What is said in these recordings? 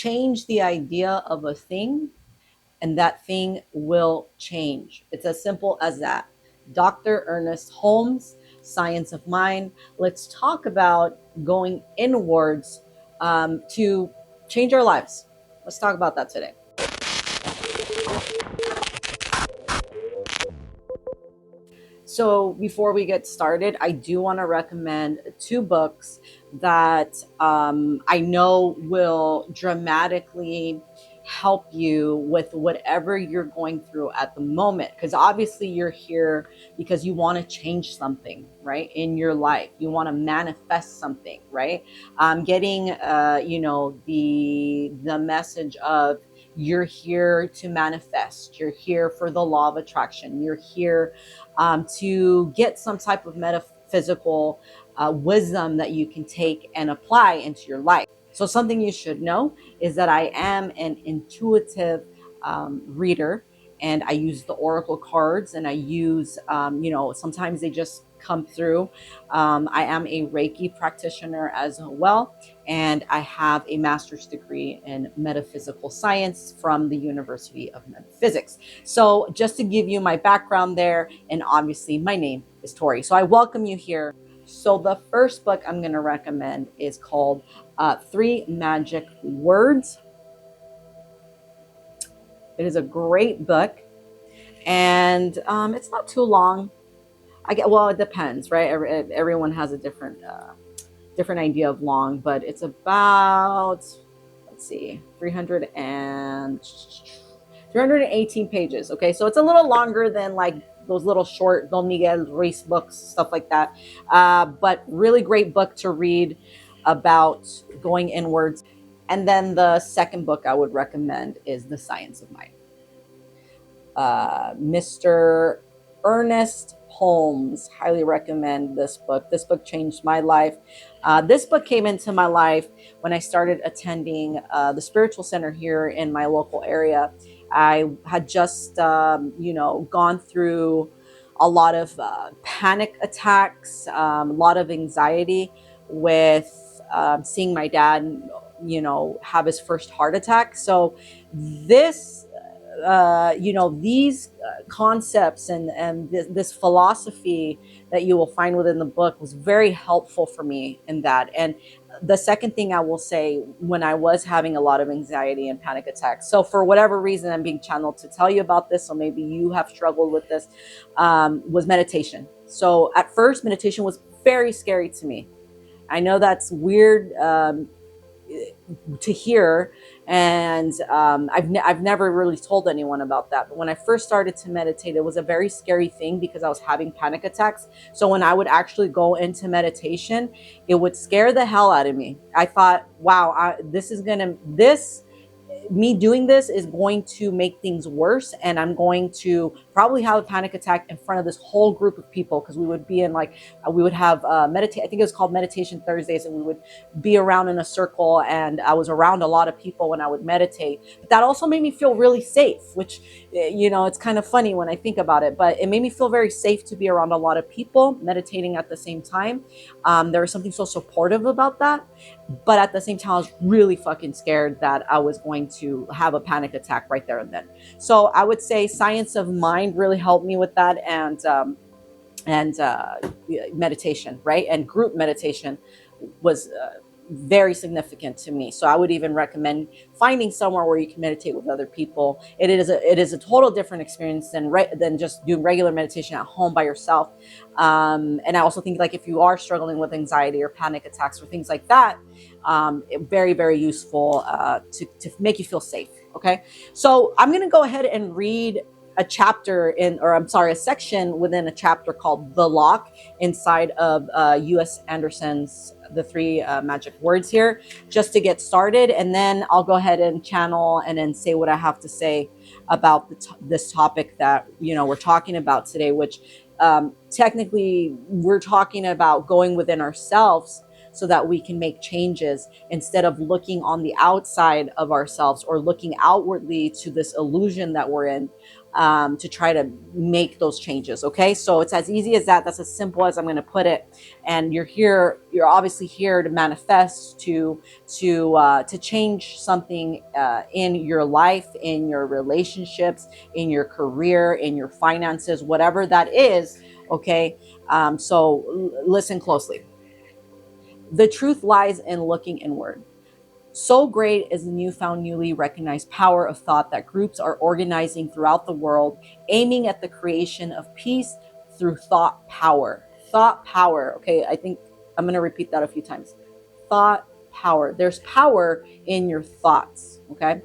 change the idea of a thing, and that thing will change. It's as simple as that. Dr. Ernest Holmes, Science of Mind. Let's talk about going inwards to change our lives. Let's talk about that today. So before we get started, I do want to recommend two books that I know will dramatically help you with whatever you're going through at the moment. Because obviously you're here because you want to change something, right, in your life. You want to manifest something, right? Getting, the message of you're here to manifest. You're here for the law of attraction. You're here to get some type of metaphysical wisdom that you can take and apply into your life. So something you should know is that I am an intuitive reader, and I use the oracle cards, and I use, sometimes they just come through. I am a Reiki practitioner as well, and I have a master's degree in metaphysical science from the University of Metaphysics. So just to give you my background there, and obviously my name is Tori. So I welcome you here. So the first book I'm going to recommend is called Three Magic Words. It is a great book, and it's not too long. It depends, right? Everyone has a different idea of long, but it's about, let's see, 318 pages. Okay, so it's a little longer than like those little short Don Miguel Ruiz books, stuff like that. But really great book to read about going inwards. And then the second book I would recommend is The Science of Mind. Mr. Ernest Holmes, highly recommend this book. This book changed my life. This book came into my life when I started attending the spiritual center here in my local area. I had just, gone through a lot of panic attacks, a lot of anxiety with seeing my dad, have his first heart attack. So this these concepts and this philosophy that you will find within the book was very helpful for me in that. And the second thing I will say, when I was having a lot of anxiety and panic attacks, so for whatever reason I'm being channeled to tell you about this, so maybe you have struggled with this, was meditation. So at first meditation was very scary to me. I know that's weird to hear, and I've never really told anyone about that. But when I first started to meditate, it was a very scary thing because I was having panic attacks. So when I would actually go into meditation, it would scare the hell out of me. I thought, wow, me doing this is going to make things worse, and I'm going to probably have a panic attack in front of this whole group of people, because we would be in we would have meditate. I think it was called Meditation Thursdays, and we would be around in a circle, and I was around a lot of people when I would meditate. But that also made me feel really safe, which, it's kind of funny when I think about it, but it made me feel very safe to be around a lot of people meditating at the same time. There was something so supportive about that. But at the same time, I was really fucking scared that I was going to have a panic attack right there and then. So I would say Science of Mind really helped me with that, and meditation, right? And group meditation was very significant to me. So I would even recommend finding somewhere where you can meditate with other people. It is a total different experience than just doing regular meditation at home by yourself. And I also think, like, if you are struggling with anxiety or panic attacks or things like that, very, very useful to make you feel safe. Okay, so I'm going to go ahead and read a section within a chapter called The Lock inside of U.S. Adersen's The Three Magic Words here, just to get started. And then I'll go ahead and channel and then say what I have to say about this topic that, we're talking about today, which technically we're talking about going within ourselves so that we can make changes instead of looking on the outside of ourselves or looking outwardly to this illusion that we're in, to try to make those changes. Okay, so it's as easy as that. That's as simple as I'm going to put it. And you're obviously here to manifest, to change something in your life, in your relationships, in your career, in your finances, whatever that is. Okay, so listen closely. The truth lies in looking inward. So great is the newly recognized power of thought that groups are organizing throughout the world, aiming at the creation of peace through thought power. Thought power. Okay, I think I'm going to repeat that a few times. Thought power. There's power in your thoughts. Okay.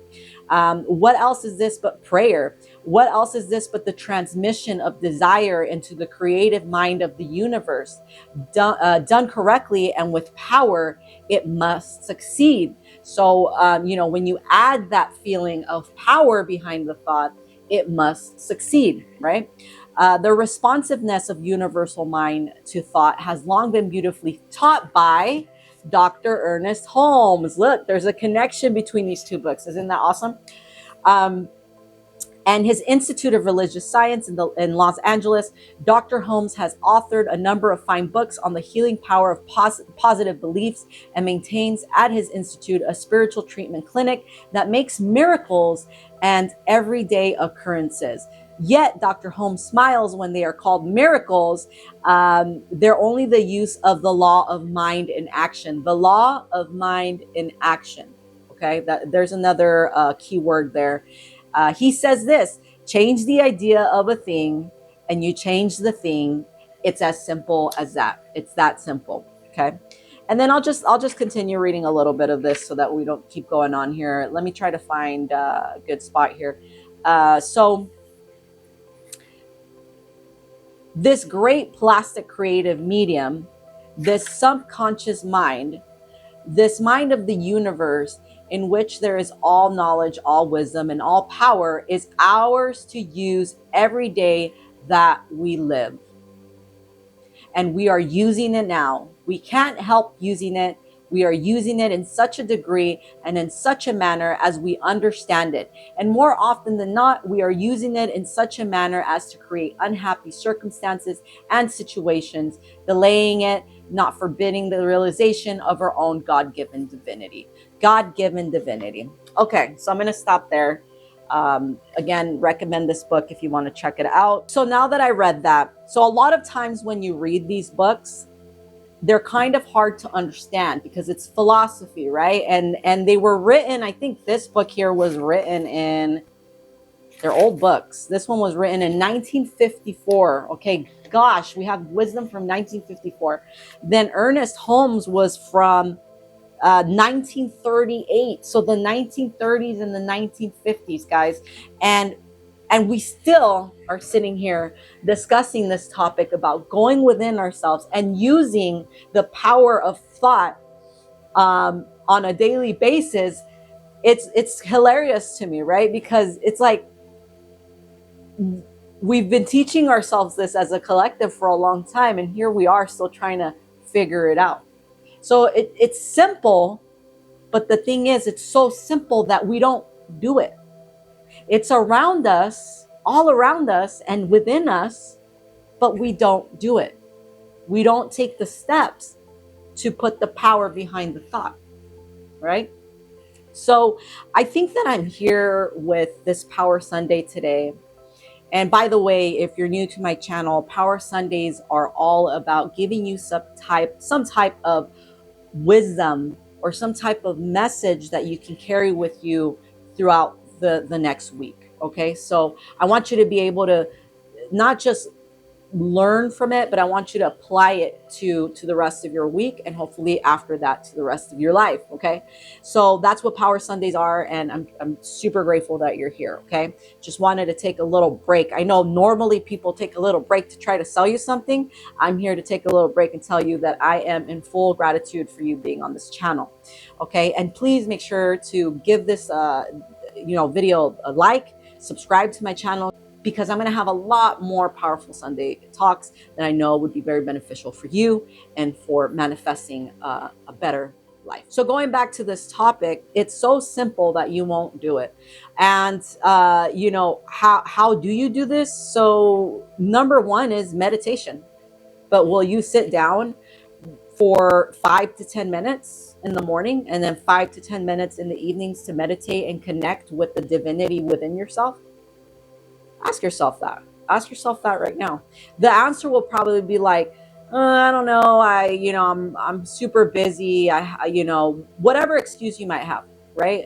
What else is this but prayer? What else is this but the transmission of desire into the creative mind of the universe? Done correctly and with power, it must succeed. So, when you add that feeling of power behind the thought, it must succeed, right? The responsiveness of universal mind to thought has long been beautifully taught by Dr. Ernest Holmes. Look, there's a connection between these two books. Isn't that awesome? And his Institute of Religious Science in Los Angeles, Dr. Holmes has authored a number of fine books on the healing power of positive beliefs and maintains at his institute a spiritual treatment clinic that makes miracles and everyday occurrences. Yet Dr. Holmes smiles when they are called miracles. They're only the use of the law of mind in action. The law of mind in action. Okay, there's another key word there. He says this: change the idea of a thing and you change the thing. It's as simple as that. It's that simple. Okay. And then I'll just continue reading a little bit of this so that we don't keep going on here. Let me try to find a good spot here. So this great plastic creative medium, this subconscious mind, this mind of the universe in which there is all knowledge, all wisdom, and all power, is ours to use every day that we live. And we are using it now. We can't help using it. We are using it in such a degree and in such a manner as we understand it. And more often than not, we are using it in such a manner as to create unhappy circumstances and situations, delaying it, not forbidding the realization of our own God-given divinity. God-given divinity. Okay, so I'm going to stop there. Again, recommend this book if you want to check it out. So now that I read that, so a lot of times when you read these books, they're kind of hard to understand because it's philosophy, right? And they were written, I think this book here was written in, they're old books. This one was written in 1954. Okay, gosh, we have wisdom from 1954. Then Ernest Holmes was from 1938. So the 1930s and the 1950s, guys. And we still are sitting here discussing this topic about going within ourselves and using the power of thought on a daily basis. It's hilarious to me, right? Because it's like we've been teaching ourselves this as a collective for a long time, and here we are still trying to figure it out. So it's simple, but the thing is, it's so simple that we don't do it. It's around us, all around us and within us, but we don't do it. We don't take the steps to put the power behind the thought, right? So I think that I'm here with this Power Sunday today. And by the way, if you're new to my channel, Power Sundays are all about giving you some type of wisdom or some type of message that you can carry with you throughout the next week. Okay, so I want you to be able to not just learn from it, but I want you to apply it to the rest of your week, and hopefully after that to the rest of your life. Okay, so that's what Power Sundays are, and I'm super grateful that you're here. Okay, just wanted to take a little break. I know normally people take a little break to try to sell you something. I'm here to take a little break and tell you that I am in full gratitude for you being on this channel. Okay, and please make sure to give this video a like, subscribe to my channel. because I'm going to have a lot more powerful Sunday talks that I know would be very beneficial for you and for manifesting a better life. So going back to this topic, it's so simple that you won't do it. And how do you do this? So number one is meditation. But will you sit down for 5 to 10 minutes in the morning and then 5 to 10 minutes in the evenings to meditate and connect with the divinity within yourself? Ask yourself that. Ask yourself that right now. The answer will probably be like, I don't know. I'm super busy. Whatever excuse you might have, right?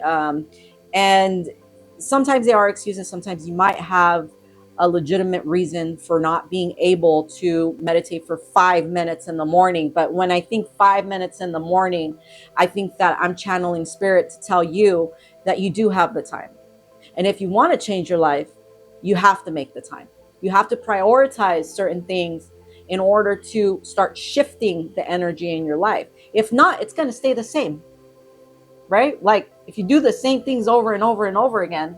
And sometimes they are excuses. Sometimes you might have a legitimate reason for not being able to meditate for 5 minutes in the morning. But when I think 5 minutes in the morning, I think that I'm channeling spirit to tell you that you do have the time. And if you want to change your life, you have to make the time. You have to prioritize certain things in order to start shifting the energy in your life. If not, it's going to stay the same, right? Like if you do the same things over and over and over again,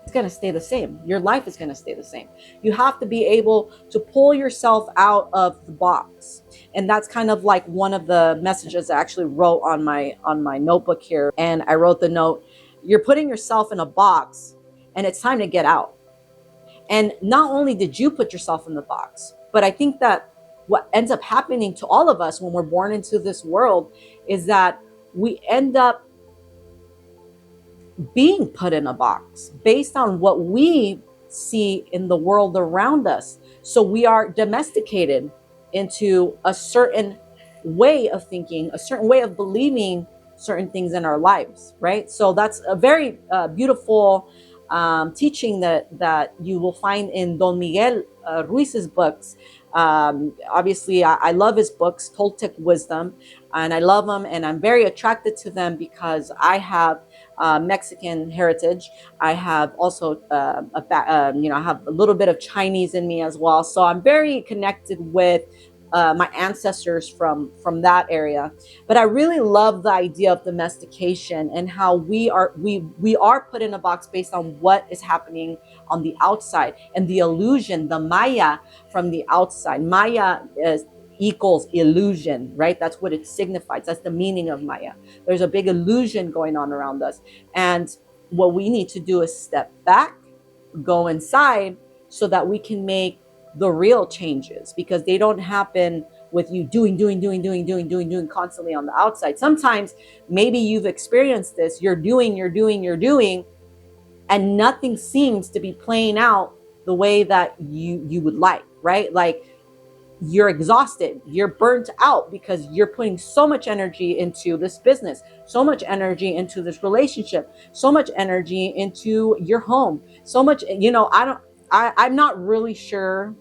it's going to stay the same. Your life is going to stay the same. You have to be able to pull yourself out of the box. And that's kind of like one of the messages I actually wrote on my notebook here. And I wrote the note, you're putting yourself in a box and it's time to get out. And not only did you put yourself in the box, but I think that what ends up happening to all of us when we're born into this world is that we end up being put in a box based on what we see in the world around us. So we are domesticated into a certain way of thinking, a certain way of believing certain things in our lives, right? So that's a very beautiful teaching that you will find in Don Miguel Ruiz's books. Obviously, I love his books, Toltec Wisdom, and I love them, and I'm very attracted to them because I have Mexican heritage. I have also I have a little bit of Chinese in me as well, so I'm very connected with my ancestors from that area. But I really love the idea of domestication and how we are put in a box based on what is happening on the outside, and the illusion, the Maya from the outside. Maya equals illusion, right? That's what it signifies. That's the meaning of Maya. There's a big illusion going on around us. And what we need to do is step back, go inside, so that we can make the real changes, because they don't happen with you doing constantly on the outside. Sometimes maybe you've experienced this. You're doing, and nothing seems to be playing out the way that you would like, right? Like you're exhausted, you're burnt out because you're putting so much energy into this business, so much energy into this relationship, so much energy into your home, so much, I'm not really sure,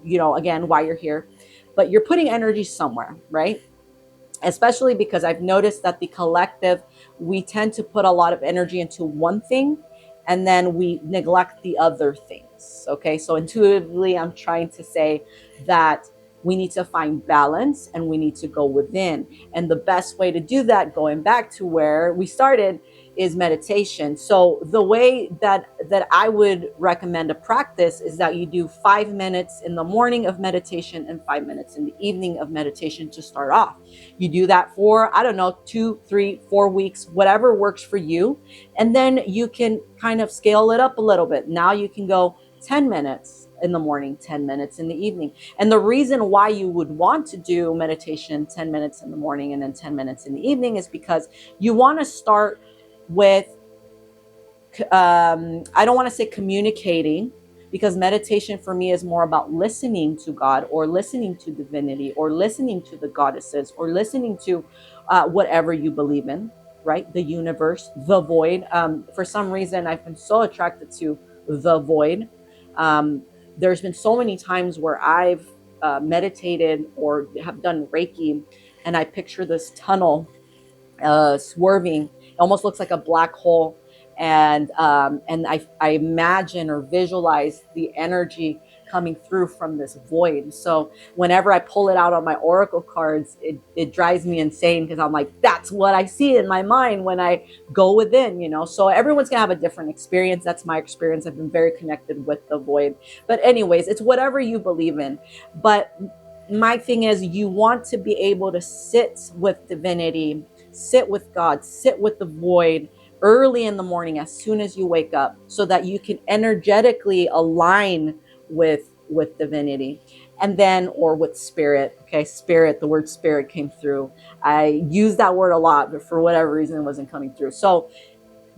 again, why you're here, but you're putting energy somewhere, right? Especially because I've noticed that the collective, we tend to put a lot of energy into one thing and then we neglect the other things. Okay, so intuitively, I'm trying to say that we need to find balance and we need to go within. And the best way to do that, going back to where we started, is meditation. So the way that I would recommend a practice is that you do 5 minutes in the morning of meditation and 5 minutes in the evening of meditation to start off. You do that for, 2, 3, 4 weeks, whatever works for you. And then you can kind of scale it up a little bit. Now you can go 10 minutes in the morning, 10 minutes in the evening. And the reason why you would want to do meditation 10 minutes in the morning and then 10 minutes in the evening is because you want to start with, I don't want to say communicating, because meditation for me is more about listening to God or listening to divinity or listening to the goddesses or listening to whatever you believe in, right? The universe, the void. For some reason, I've been so attracted to the void. There's been so many times where I've meditated or have done Reiki, and I picture this tunnel swerving. It almost looks like a black hole, and I imagine or visualize the energy coming through from this void. So whenever I pull it out on my oracle cards, it drives me insane, because I'm like, that's what I see in my mind when I go within, you know. So everyone's gonna have a different experience. That's my experience. I've been very connected with the void. But anyways, it's whatever you believe in. But my thing is, you want to be able to sit with divinity, sit with God, sit with the void early in the morning as soon as you wake up, so that you can energetically align with divinity, and then, or with spirit. Okay, spirit, the word spirit came through. I use that word a lot, but for whatever reason it wasn't coming through. So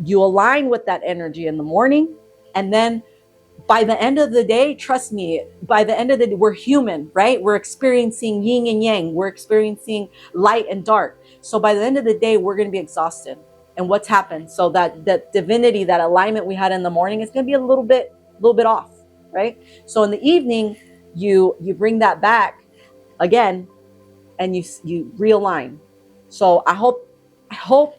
you align with that energy in the morning, and then by the end of the day, trust me, by the end of the day, we're human, right? We're experiencing yin and yang. We're experiencing light and dark. So by the end of the day, we're going to be exhausted. And what's happened? So that divinity, that alignment we had in the morning is going to be a little bit off, right? So in the evening, you bring that back again, and you realign. So I hope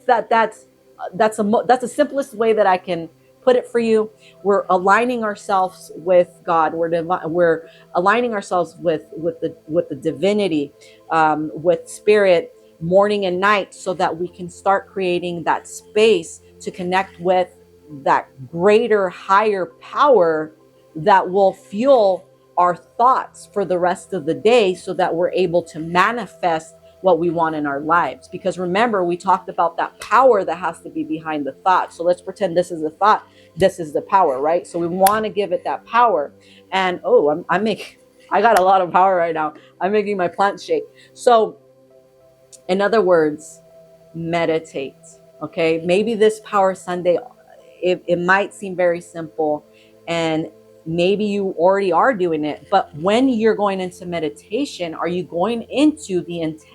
that's the simplest way that I can put it for you. We're aligning ourselves with God. We're aligning ourselves with the divinity, with spirit, morning and night, so that we can start creating that space to connect with that greater, higher power that will fuel our thoughts for the rest of the day, so that we're able to manifest what we want in our lives. Because remember, we talked about that power that has to be behind the thought. So let's pretend this is the thought, this is the power, right? So we want to give it that power. And I got a lot of power right now. I'm making my plant shake. So in other words, meditate. Okay, maybe this Power Sunday, it might seem very simple, and maybe you already are doing it, but when you're going into meditation, are you going into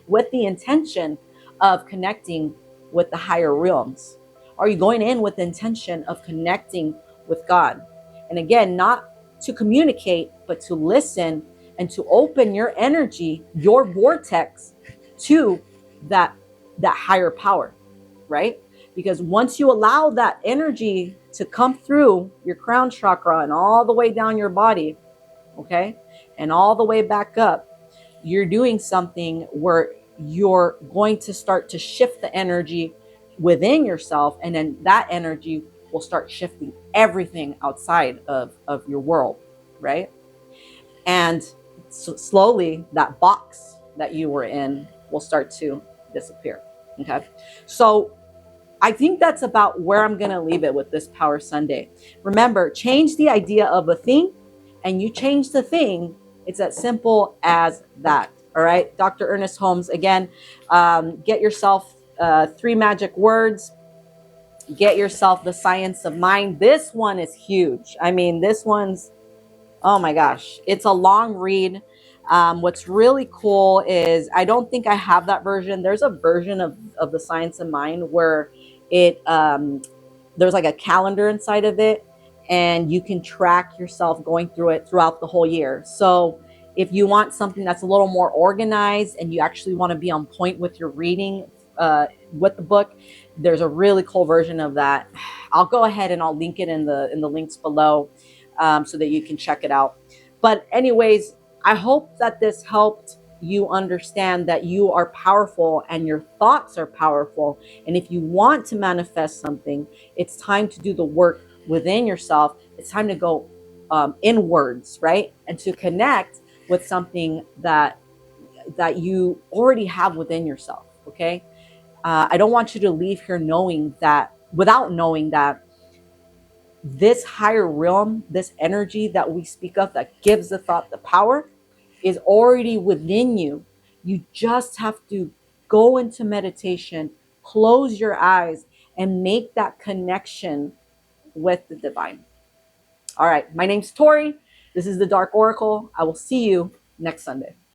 with the intention of connecting with the higher realms? Are you going in with the intention of connecting with God? And again, not to communicate, but to listen and to open your energy, your vortex, to that higher power, right? Because once you allow that energy to come through your crown chakra and all the way down your body, okay, and all the way back up, you're doing something where you're going to start to shift the energy within yourself, and then that energy will start shifting everything outside of your world, right? And so slowly that box that you were in will start to disappear. Okay, so I think that's about where I'm going to leave it with this Power Sunday. Remember, change the idea of a thing, and you change the thing. It's as simple as that. All right, Dr. Ernest Holmes, again, get yourself 3 magic words. Get yourself The Science of Mind. This one is huge. I mean, this one's, oh my gosh, it's a long read. What's really cool is, I don't think I have that version. There's a version of The Science of Mind where it there's like a calendar inside of it, and you can track yourself going through it throughout the whole year. So if you want something that's a little more organized, and you actually want to be on point with your reading with the book, there's a really cool version of that. I'll go ahead and I'll link it in the links below, so that you can check it out. But anyways, I hope that this helped you understand that you are powerful and your thoughts are powerful. And if you want to manifest something, it's time to do the work within yourself. It's time to go inwards, right? And to connect with something that you already have within yourself, okay? I don't want you to leave here without knowing that this higher realm, this energy that we speak of, that gives the thought the power, is already within you. You just have to go into meditation, close your eyes, and make that connection with the divine. All right, my name's Tori. This is the Dark Oracle. I will see you next Sunday.